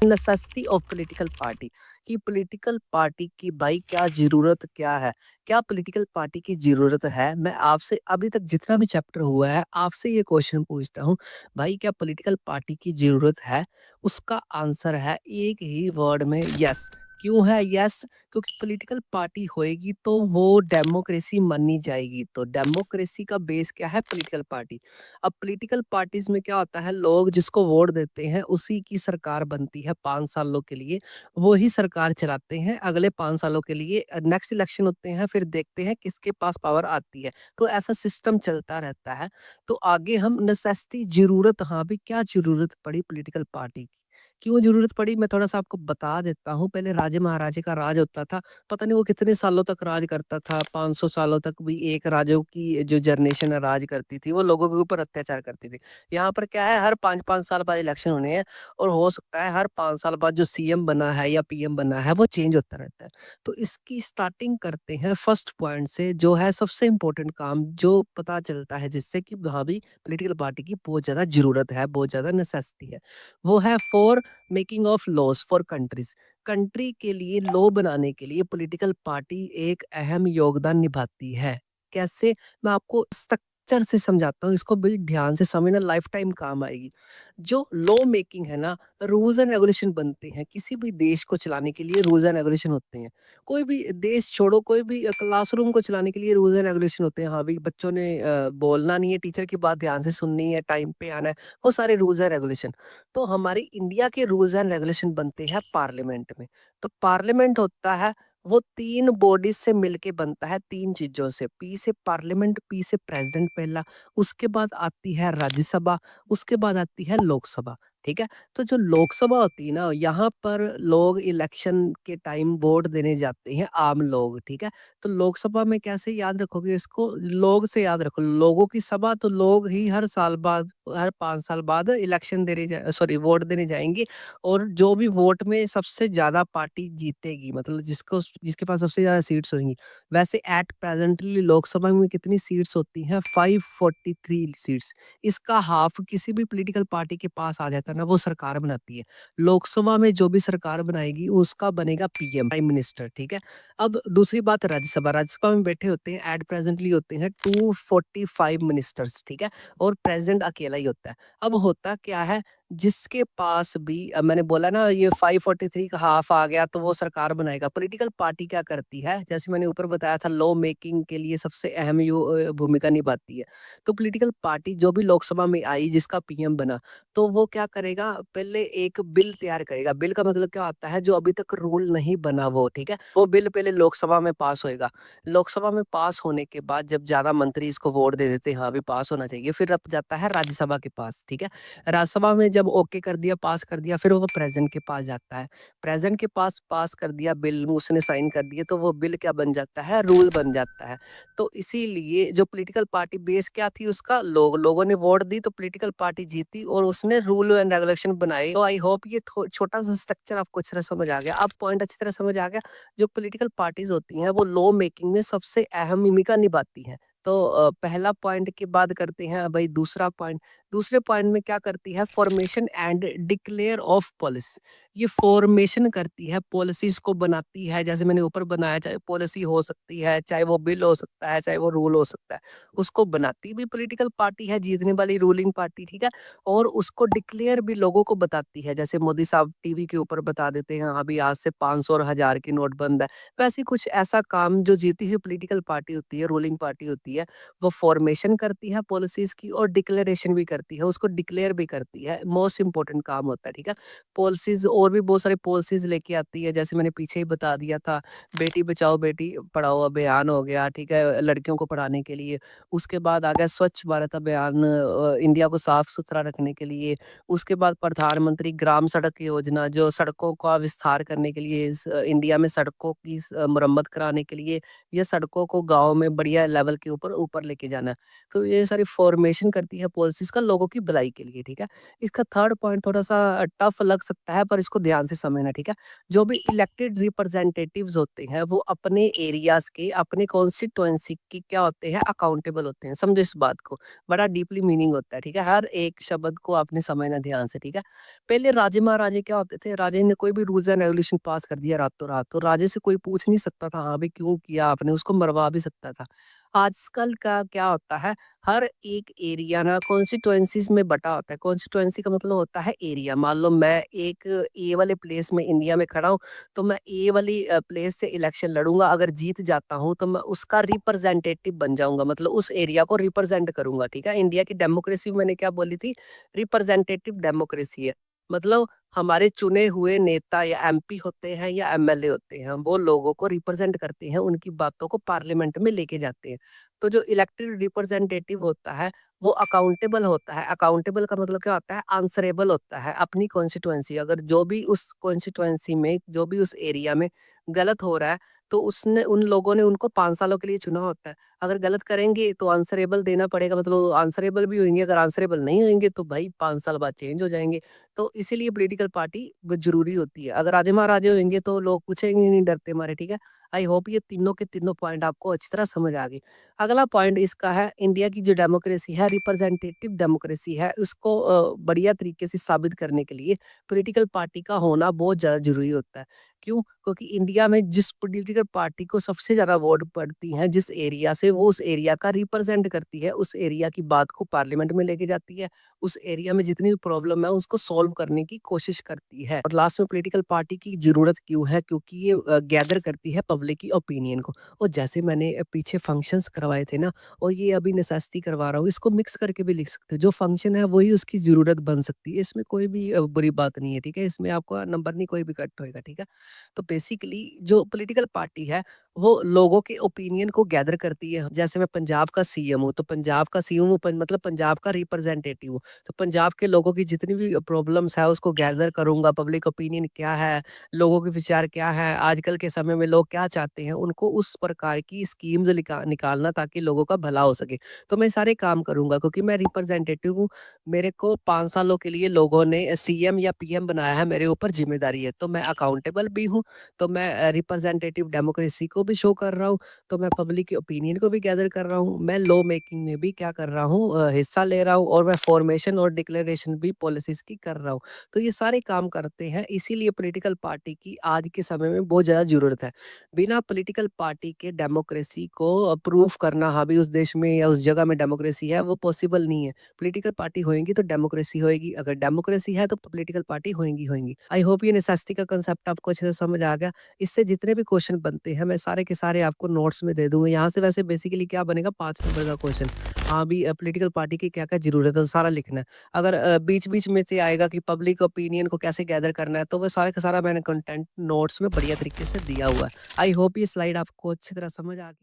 Necessity of political party कि political party की भाई क्या ज़रूरत क्या है? क्या पॉलिटिकल पार्टी की ज़रूरत है? मैं आपसे अभी तक जितना भी चैप्टर हुआ है, आपसे ये क्वेश्चन पूछता हूँ, भाई क्या पॉलिटिकल पार्टी की ज़रूरत है? उसका आंसर है एक ही वर्ड में यस। क्यों है यस? क्योंकि पॉलिटिकल पार्टी होएगी तो वो डेमोक्रेसी मानी जाएगी। तो डेमोक्रेसी का बेस क्या है? Political party. अब पॉलिटिकल पार्टीज में क्या होता है, लोग जिसको वोट देते हैं उसी की सरकार बनती है 5 सालों के लिए। वो ही सरकार चलाते हैं अगले 5 सालों के लिए। नेक्स्ट इलेक्शन होते हैं, फिर देखते हैं किसके पास पावर आती है। तो ऐसा सिस्टम चलता रहता है। तो आगे हम नेसेसिटी ज़रूरत, हाँ भाई क्या ज़रूरत पड़ी पॉलिटिकल पार्टी की? क्यों ज़रूरत पड़ी मैं थोड़ा-सा आपको बता देता हूँ। पहले राजे-महाराजे का राज होता था। पता नहीं वो कितने सालों तक राज करता था, 500 सालों तक भी एक राजाओं की जो जनरेशन है राज करती थी, वो लोगों के ऊपर अत्याचार करती थी। यहाँ पर क्या है, हर 5-5 साल बाद इलेक्शन होने हैं और हो सकता है हर 5 साल बाद जो सीएम बना है या पीएम बना है वो चेंज होता रहता है। तो इसकी स्टार्टिंग करते हैं फर्स्ट पॉइंट से, जो है सबसे इम्पोर्टेंट काम जो पता चलता है जिससे कि हाँ भाई पॉलिटिकल पार्टी की बहुत ज़्यादा ज़रूरत है, बहुत ज़्यादा नेसेसिटी है। वो है for making of laws for countries. Country के लिए लॉ बनाने के लिए पॉलिटिकल पार्टी एक अहम योगदान निभाती है। कैसे? मैं आपको स्ट्रक्चर से समझाता हूँ, इसको बड़ी ध्यान से समझना, लाइफ टाइम काम आएगी। जो लॉ मेकिंग है ना, रूल्स एंड रेगुलेशन बनते हैं किसी भी देश को चलाने के लिए, रूल्स एंड रेगुलेशन होते हैं। कोई भी देश छोड़ो, कोई भी क्लासरूम को चलाने के लिए रूल्स एंड रेगुलेशन होते हैं। हाँ भाई बच्चों ने बोलना नहीं है, टीचर की बात ध्यान से सुननी है, टाइम पे आना है, वो सारे रूल्स एंड रेगुलेशन। तो हमारी इंडिया के रूल्स एंड रेगुलेशन बनते हैं पार्लियामेंट में। तो पार्लियामेंट होता है, वो 3 बॉडीज से मिलके बनता है, 3 चीज़ों से। पी से पार्लियामेंट, पी से प्रेज़िडेंट पहला, उसके बाद आती है राज्यसभा, उसके बाद आती है लोकसभा, ठीक है? तो जो लोकसभा होती है ना, यहाँ पर लोग इलेक्शन के टाइम वोट देने जाते हैं, आम लोग, ठीक है? तो लोकसभा में कैसे याद रखोगे इसको? लोग से याद रखो, लोगों की सभा, तो लोग ही हर साल बाद, हर 5 साल बाद इलेक्शन देने वोट देने जाएँगे और जो भी वोट में सबसे ज़्यादा पार्टी जीतेगी, मतलब जिसके पास सबसे ज़्यादा सीट्स होंगी। वैसे एट प्रेज़ेंटली लोकसभा में कितनी सीट्स होती हैं? 543 सीट्स। इसका हाफ़ किसी भी पॉलिटिकल पार्टी के पास आ जाता है ना, वो सरकार बनाती है। लोकसभा में जो भी सरकार बनाएगी उसका बनेगा पीएम, प्राइम मिनिस्टर, ठीक है? अब दूसरी बात राज्यसभा, राज्यसभा में बैठे होते हैं, एट प्रेज़ेंटली होते हैं 245 मिनिस्टर्स, ठीक है? और प्रेज़िडेंट अकेला ही होता है। अब होता क्या है, जिसके पास भी मैंने बोला ना ये 543 का हाफ आ गया तो वो सरकार बनाएगा। पॉलिटिकल पार्टी क्या करती है, जैसे मैंने ऊपर बताया था, लॉ मेकिंग के लिए सबसे अहम भूमिका निभाती है। तो पॉलिटिकल पार्टी जो भी लोकसभा में आई जिसका पीएम बना, तो वो क्या करेगा, पहले एक बिल तैयार करेगा। बिल का मतलब क्या होता है, जो अभी तक रूल नहीं बना वो, ठीक है? वो बिल पहले लोकसभा में पास होएगा। लोकसभा में पास होने के बाद जब ज़्यादा मंत्री इसको वोट दे देते हैं, हाँ, अभी पास होना चाहिए, फिर अब जाता है राज्यसभा के पास, ठीक है? राज्यसभा में जब ओके कर दिया, पास कर दिया, फिर वो प्रेज़िडेंट के पास जाता है। प्रेज़िडेंट के पास पास कर दिया बिल, उसने साइन कर दिए, तो वो बिल क्या बन जाता है, रूल बन जाता है। तो इसीलिए जो पॉलिटिकल पार्टी बेस क्या थी उसका, लोगों ने वोट दी तो पॉलिटिकल पार्टी जीती और उसने रूल एंड रेगुलेशन बनाए। तो आई होप ये छोटा-सा स्ट्रक्चर आपको अच्छी तरह समझ आ गया। अब पॉइंट अच्छी तरह समझ आ गया, जो पॉलिटिकल पार्टीज़ होती हैं वो लॉ मेकिंग में सबसे अहम भूमिका निभाती हैं। तो पहला पॉइंट के बाद करते हैं भाई दूसरा पॉइंट। दूसरे पॉइंट में क्या करती है, formation and declare of policy. ये फॉर्मेशन करती है, पॉलिसीज को बनाती है। जैसे मैंने ऊपर बनाया, चाहे पॉलिसी हो सकती है, चाहे वो बिल हो सकता है, चाहे वो रूल हो सकता है, उसको बनाती भी पॉलिटिकल पार्टी है, जीतने वाली रूलिंग पार्टी, ठीक है? और उसको डिक्लेयर भी लोगों को बताती है। जैसे मोदी साहब टीवी के ऊपर बता देते हैं, अभी आज से 500 और 1000 की नोट बंद है। वैसे कुछ ऐसा काम जो जीती हुई पॉलिटिकल पार्टी होती है, रूलिंग पार्टी होती है, वो फॉर्मेशन करती है पॉलिसीज की और डिक्लेरेशन भी करती है, उसको डिक्लेयर भी करती है। मोस्ट इंपॉर्टेंट काम होता है, ठीक है? पॉलिसीज और भी बहुत सारी पॉलिसीज लेके आती है, जैसे मैंने पीछे ही बता दिया था, बेटी बचाओ बेटी पढ़ाओ अभियान हो गया, ठीक है, लड़कियों को पढ़ाने के लिए। उसके बाद आ गया स्वच्छ भारत अभियान, इंडिया को साफ सुथरा रखने के लिए। उसके बाद प्रधानमंत्री ग्राम सड़क योजना, जो सड़कों का विस्तार करने के लिए, इंडिया में सड़कों की मुरम्मत कराने के लिए, ये सड़कों को गाँव में बढ़िया लेवल के ऊपर ऊपर लेके जाना है। तो ये सारी फॉर्मेशन करती है पॉलिसीज़ का लोगों की भलाई के लिए, ठीक है? इसका थर्ड पॉइंट थोड़ा-सा टफ लग सकता है, पर इसको इसको ध्यान से समझना, ठीक है? जो भी इलेक्टेड रिप्रेजेंटेटिव्स होते हैं, वो अपने एरियाज़ के, अपने कॉन्स्टिट्यूएंसी के क्या होते हैं, अकाउंटेबल होते हैं। समझो इस बात को, बड़ा डीपली मीनिंग होता है, ठीक है? हर एक शब्द को आपने समझना ध्यान से, ठीक है? पहले राजे महाराजे क्या होते थे, राजे ने कोई भी रूल्स एंड रेगुलेशन पास कर दिया रातों रात, तो राजे से कोई पूछ नहीं सकता था, हाँ भाई क्यों किया आपने, उसको मरवा भी सकता था। आजकल का क्या होता है, हर एक एरिया ना कॉन्स्टिट्यूएंसीज में बटा होता है। कॉन्स्टिट्यूएंसी का मतलब होता है एरिया। मान लो मैं एक ए वाले प्लेस में इंडिया में खड़ा हूँ, तो मैं ए वाली प्लेस से इलेक्शन लड़ूंगा, अगर जीत जाता हूँ तो मैं उसका रिप्रेजेंटेटिव बन जाऊंगा, मतलब उस एरिया को रिप्रेजेंट करूंगा, ठीक है? इंडिया की डेमोक्रेसी मैंने क्या बोली थी, रिप्रेजेंटेटिव डेमोक्रेसी है। मतलब हमारे चुने हुए नेता या एमपी होते हैं या एमएलए होते हैं, वो लोगों को रिप्रेजेंट करते हैं, उनकी बातों को पार्लियामेंट में लेके जाते हैं। तो जो इलेक्टेड रिप्रेजेंटेटिव होता है, वो अकाउंटेबल होता है। अकाउंटेबल का मतलब क्या होता है, आंसरेबल होता है अपनी कॉन्स्टिट्यूएंसी। अगर जो भी उस कॉन्स्टिट्यूएंसी में, जो भी उस एरिया में गलत हो रहा है, तो उसने, उन लोगों ने उनको 5 सालों के लिए चुना होता है। अगर गलत करेंगे तो आंसरेबल देना पड़ेगा, मतलब आंसरेबल भी होंगे। अगर आंसरेबल नहीं होंगे तो भाई 5 साल बाद चेंज हो जाएँगे। तो इसीलिए पॉलिटिकल पार्टी ब ज़रूरी होती है। अगर राजे-महाराजे होंगे तो लोग पूछेंगे नहीं डरते मारे, ठीक है? आई होप ये तीनों के तीनों पॉइंट आपको अच्छी तरह समझ आ गए। अगला पॉइंट इसका है, इंडिया की जो डेमोक्रेसी है, रिप्रेजेंटेटिव डेमोक्रेसी है, उसको बढ़िया तरीके से साबित करने के लिए पॉलिटिकल पार्टी का होना बहुत ज़्यादा ज़रूरी होता है। क्यों? क्योंकि इंडिया में जिस पॉलिटिकल पार्टी को सबसे ज़्यादा वोट पड़ती हैं, जिस एरिया से, वो उस एरिया का रिप्रेजेंट करती है, उस एरिया की बात को पार्लियामेंट में लेके जाती है, उस एरिया में जितनी भी प्रॉब्लम है उसको सॉल्व करने की कोशिश करती है। और लास्ट में पॉलिटिकल पार्टी की ज़रूरत क्यों है? क्योंकि ये गैदर करती है पब्लिक की ओपिनियन को। और जैसे मैंने पीछे फंक्शंस करवाए थे ना, और ये अभी नेसेसिटी करवा रहा हूँ, इसको मिक्स करके भी लिख सकते हो। जो फंक्शन है वही उसकी ज़रूरत बन सकती है। इसमें कोई भी बुरी बात नहीं है, ठीक है? इसमें आपका नंबर नहीं कोई भी कट होएगा, ठीक है? तो बेसिकली जो पॉलिटिकल पार्टी है, वो लोगों के ओपिनियन को गैदर करती है। जैसे मैं पंजाब का सीएम हूँ, तो पंजाब का सीएम हूँ, मतलब पंजाब का रिप्रेजेंटेटिव हूँ। तो पंजाब के लोगों की जितनी भी प्रॉब्लम्स है उसको गैदर करूँगा, पब्लिक ओपिनियन क्या है, लोगों के विचार क्या है, आजकल के समय में लोग क्या चाहते हैं, उनको उस प्रकार की स्कीम्स निकालना ताकि लोगों का भला हो सके। तो मैं सारे काम करूँगा क्योंकि मैं रिप्रेजेंटेटिव हूँ। मेरे को 5 सालों के लिए लोगों ने सीएम या पीएम बनाया है, मेरे ऊपर ज़िम्मेदारी है। तो मैं अकाउंटेबल भी हूँ, तो मैं रिप्रेजेंटेटिव डेमोक्रेसी को भी शो कर रहा हूँ, तो मैं पब्लिक के ओपिनियन को भी गैदर कर रहा हूँ, मैं लॉ मेकिंग में भी क्या कर रहा हूँ, हिस्सा ले रहा हूँ, और मैं फॉर्मेशन और डिक्लेरेशन भी पॉलिसीज़ की कर रहा हूँ। तो ये सारे काम करते हैं, इसीलिए पॉलिटिकल पार्टी की आज के समय में बहुत ज़्यादा ज़रूरत है। बिना पॉलिटिकल पार्टी के डेमोक्रेसी को प्रूफ करना, हाँ भी उस देश में या उस जगह में डेमोक्रेसी है, वो पॉसिबल नहीं है। पॉलिटिकल पार्टी होएगी तो डेमोक्रेसी होएगी, अगर डेमोक्रेसी है तो पॉलिटिकल पार्टी होएगी होएगी। आई होप ये नेसेसिटी का कांसेप्ट आपको अच्छे से समझ आ गया। इससे जितने भी क्वेश्चन बनते हैं मैं सारे के सारे आपको नोट्स में दे दूँगा। यहाँ से वैसे बेसिकली क्या बनेगा, 5 नंबर का क्वेश्चन। हाँ भी पॉलिटिकल पार्टी की क्या-क्या ज़रूरत है, तो सारा लिखना है। अगर बीच-बीच में से आएगा कि पब्लिक ओपिनियन को कैसे गैदर करना है, तो वो सारा का सारा मैंने कंटेंट नोट्स में बढ़िया तरीके से दिया हुआ है। आई होप ये स्लाइड आपको अच्छी तरह समझ आ गई।